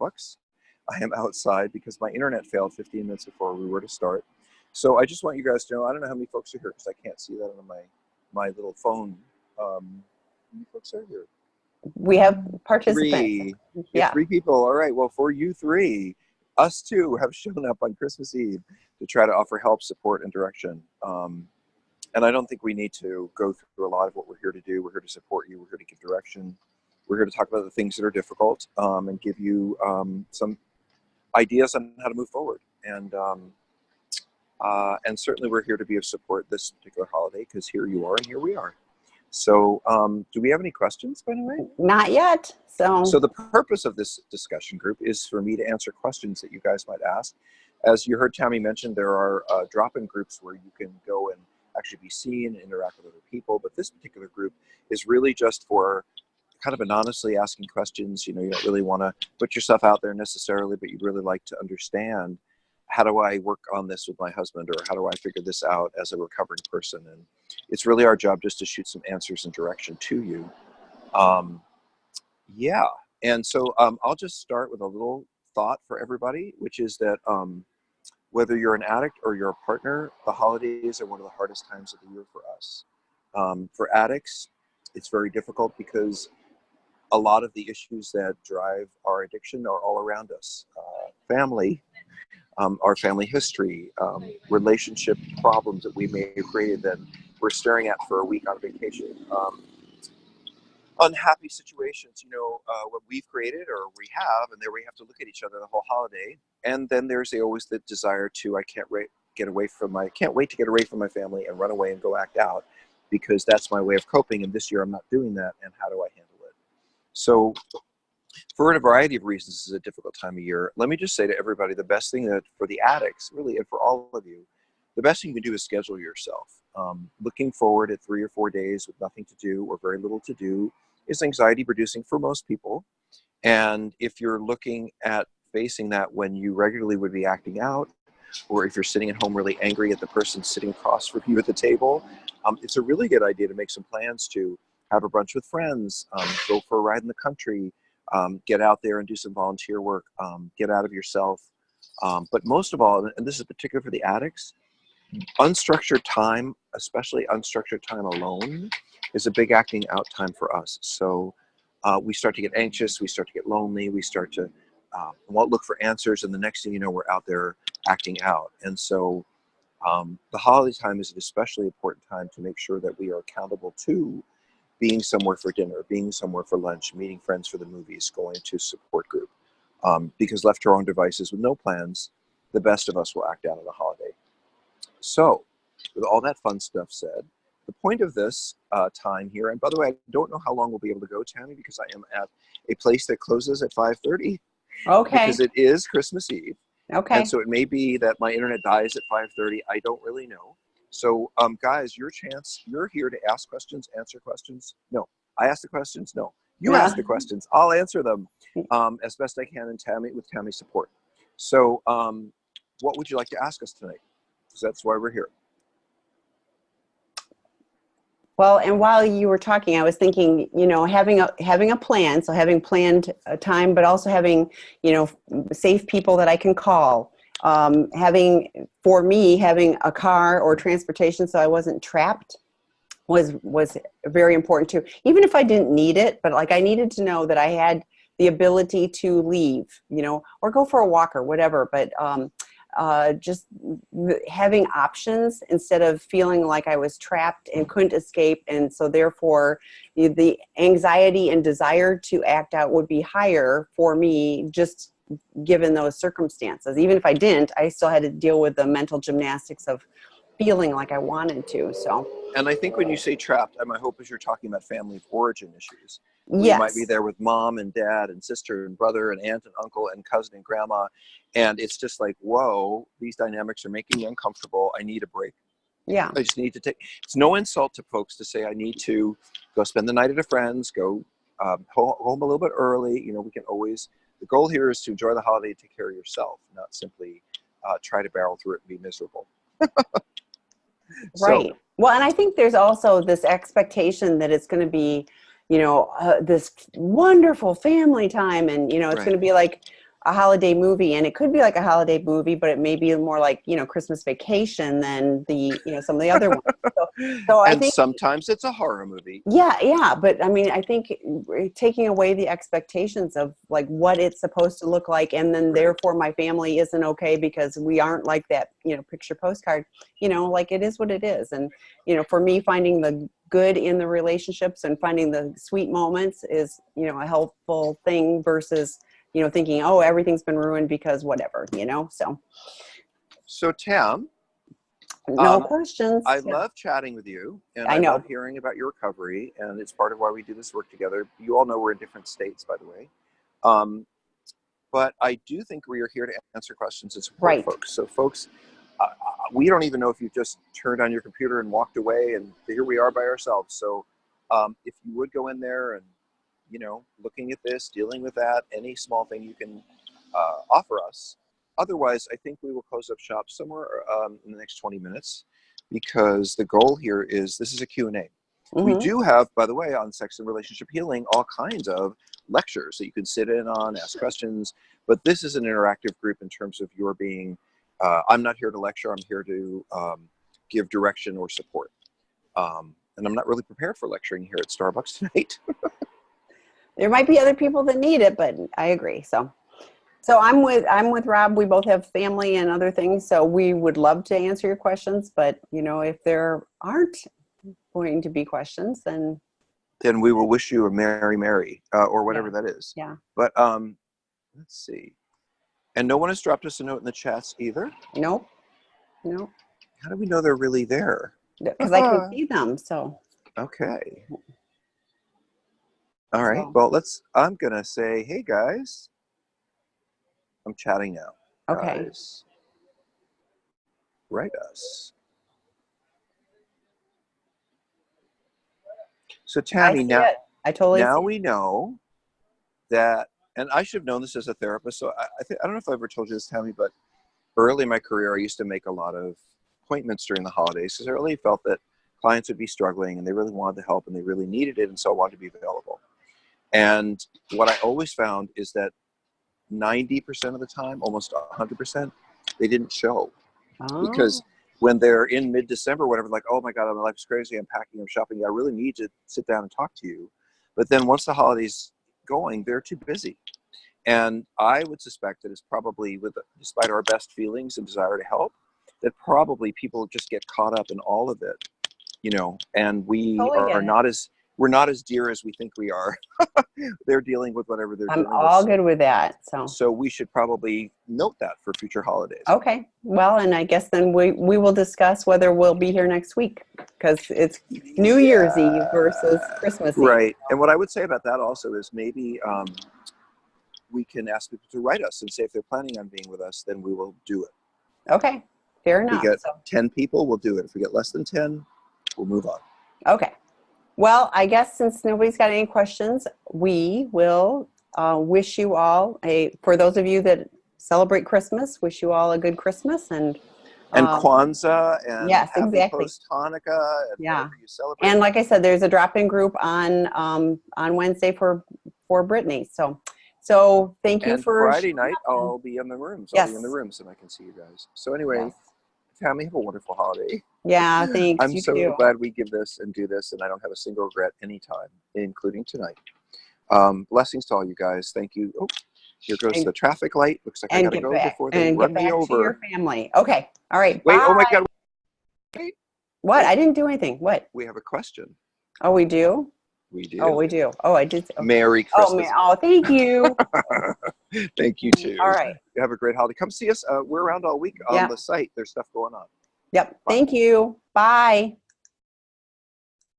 Starbucks. I am outside because my internet failed 15 minutes before we were to start. So I just want you guys to know, I don't know how many folks are here because I can't see that on my little phone. How many folks are here? We have participants. Three. We have 3 people. All right. Well, for you 3, us 2 have shown up on Christmas Eve to try to offer help, support, and direction. And I don't think we need to go through a lot of what we're here to do. We're here to support you. We're here to give direction. We're here to talk about the things that are difficult and give you some ideas on how to move forward. And certainly we're here to be of support this particular holiday because here you are and here we are. So do we have any questions, by the way? Not yet. So the purpose of this discussion group is for me to answer questions that you guys might ask. As you heard Tammy mention, there are drop-in groups where you can go and actually be seen and interact with other people. But this particular group is really just for kind of anonymously asking questions. You know, you don't really want to put yourself out there necessarily, but you'd really like to understand, how do I work on this with my husband, or how do I figure this out as a recovering person? And it's really our job just to shoot some answers and direction to you. Yeah. And so I'll just start with a little thought for everybody, which is that whether you're an addict or you're a partner, the holidays are one of the hardest times of the year for us. For addicts, it's very difficult because a lot of the issues that drive our addiction are all around us. Family, our family history, relationship problems that we may have created that we're staring at for a week on vacation, unhappy situations, what we've created or we have, and there we have to look at each other the whole holiday. And then there's always the desire to, I can't wait to get away from my family and run away and go act out because that's my way of coping. And this year I'm not doing that. And how do I handle it? So for a variety of reasons, this is a difficult time of year. Let me just say to everybody, the best thing that for the addicts, really, and for all of you, the best thing you can do is schedule yourself. Looking forward at 3 or 4 days with nothing to do or very little to do is anxiety producing for most people. And if you're looking at facing that when you regularly would be acting out, or if you're sitting at home really angry at the person sitting across from you at the table, it's a really good idea to make some plans to have a brunch with friends, go for a ride in the country, get out there and do some volunteer work, get out of yourself. But most of all, and this is particular for the addicts, unstructured time, especially unstructured time alone, is a big acting out time for us. So we start to get anxious, we start to get lonely, we start to look for answers, and the next thing you know, we're out there acting out. And so the holiday time is an especially important time to make sure that we are accountable to being somewhere for dinner, being somewhere for lunch, meeting friends for the movies, going to support group. Because left to our own devices with no plans, the best of us will act out on the holiday. So with all that fun stuff said, the point of this time here, and by the way, I don't know how long we'll be able to go, Tammy, because I am at a place that closes at 5:30. Okay. Because it is Christmas Eve. Okay. And so it may be that my internet dies at 5:30. I don't really know. So guys, your chance, you're here to ask questions, answer questions. No, I ask the questions. No, you ask the questions. I'll answer them as best I can with Tammy's support. So what would you like to ask us tonight? Because that's why we're here. Well, and while you were talking, I was thinking, having a plan, so having planned a time, but also having, safe people that I can call. Having a car or transportation so I wasn't trapped was very important too. Even if I didn't need it, but like I needed to know that I had the ability to leave, or go for a walk or whatever. But just having options instead of feeling like I was trapped and couldn't escape. And so therefore the anxiety and desire to act out would be higher for me, just given those circumstances. Even if I didn't, I still had to deal with the mental gymnastics of feeling like I wanted to. So, and I think when you say trapped, my hope is you're talking about family of origin issues. Yes. You might be there with mom and dad and sister and brother and aunt and uncle and cousin and grandma. And it's just like, whoa, these dynamics are making me uncomfortable. I need a break. Yeah. I just need to it's no insult to folks to say, I need to go spend the night at a friend's, go home a little bit early. We can always, the goal here is to enjoy the holiday and take care of yourself, not simply try to barrel through it and be miserable. Right. So, well, and I think there's also this expectation that it's going to be, this wonderful family time. And, it's going to be like a holiday movie, and it could be like a holiday movie, but it may be more like, you know, Christmas Vacation than the, you know, some of the other ones. So, so I And think, sometimes it's a horror movie. yeah, yeah, but I mean, I think taking away the expectations of like what it's supposed to look like, and then Right. therefore my family isn't okay because we aren't like that, you know, picture postcard, you know, like it is what it is. And, you know, for me, finding the good in the relationships and finding the sweet moments is, you know, a helpful thing versus, you know, thinking, oh, everything's been ruined because whatever, you know, so So Tam, no um, questions. I Yeah, love chatting with you, and I I love know. hearing about your recovery, and it's part of why we do this work together. You all know we're in different states, by the way. Um, but I do think we are here to answer questions and support Right. folks. So folks, we don't even know if you just turned on your computer and walked away, and here we are by ourselves. So if you would go in there and, you know, looking at this, dealing with that, any small thing you can offer us. Otherwise, I think we will close up shop somewhere in the next 20 minutes, because the goal here is, this is a Q&A. We Mm-hmm. do have, by the way, on sex and relationship healing, all kinds of lectures that you can sit in on, ask questions, but this is an interactive group in terms of your being, I'm not here to lecture, I'm here to give direction or support. And I'm not really prepared for lecturing here at Starbucks tonight. There might be other people that need it, but I agree. So I'm with Rob. We both have family and other things, so we would love to answer your questions. But you know, if there aren't going to be questions, then Then we will wish you a Merry Mary, or yeah, whatever that is. yeah, But let's see. And no one has dropped us a note in the chats either. nope, nope, How do we know they're really there? because I can see them. So Okay. All right. so Well, I'm going to say, hey, guys. I'm chatting now. okay. Guys, write us. So, I Tammy, see it. I totally now see it. we know that, and I should have known this as a therapist. So I don't know if I ever told you this, Tammy, but early in my career, I used to make a lot of appointments during the holidays because I really felt that clients would be struggling and they really wanted the help and they really needed it. And so I wanted to be available. And what I always found is that 90% of the time, almost 100%, they didn't show. Oh, Because when they're in mid-December, whatever, like, oh my God, my life's crazy, I'm packing, I'm shopping, I really need to sit down and talk to you. But then once the holidays going, they're too busy. And I would suspect that it's probably, despite our best feelings and desire to help, that probably people just get caught up in all of it, you know, and totally get it. we're not as dear as we think we are. They're dealing with whatever they're I'm dealing with. all good with that. So So we should probably note that for future holidays. okay. Well, and I guess then we will discuss whether we'll be here next week because it's New Year's Eve versus Yeah, Christmas Eve. right. And what I would say about that also is maybe we can ask people to write us and say if they're planning on being with us, then we will do it. Okay. Fair If we enough. get So 10 people, we'll do it. If we get less than 10, we'll move on. okay. Well, I guess since nobody's got any questions, we will wish you all for those of you that celebrate Christmas, wish you all a good Christmas And um, Kwanzaa and yes, happy exactly. post Hanukkah and Yeah. whatever you celebrate. And like I said, there's a drop-in group on Wednesday for Brittany. So thank you And for Friday showing night, up. And I'll be in the rooms. I'll be in the yes, rooms and I can see you guys. So anyway, yes. Tammy, have a wonderful holiday. Yeah, thanks. I'm You so too. glad we give this and do this, and I don't have a single regret anytime, including tonight. Blessings to all you guys. Thank you. Oh, here goes the traffic light. Looks like I And gotta go before they and run get me back to your over. family. Okay. All right. Wait, Bye. oh my God. Wait, What? wait. I didn't do anything. What? We have a question. Oh, we do? We Oh, do. we do. Oh, I did. Okay. Merry Oh, Christmas. man. Oh, thank you. Thank you All too. right. Have a great holiday. Come see us. We're around all week on Yeah. the site. There's stuff going on. Yep. Bye. Thank you. Bye.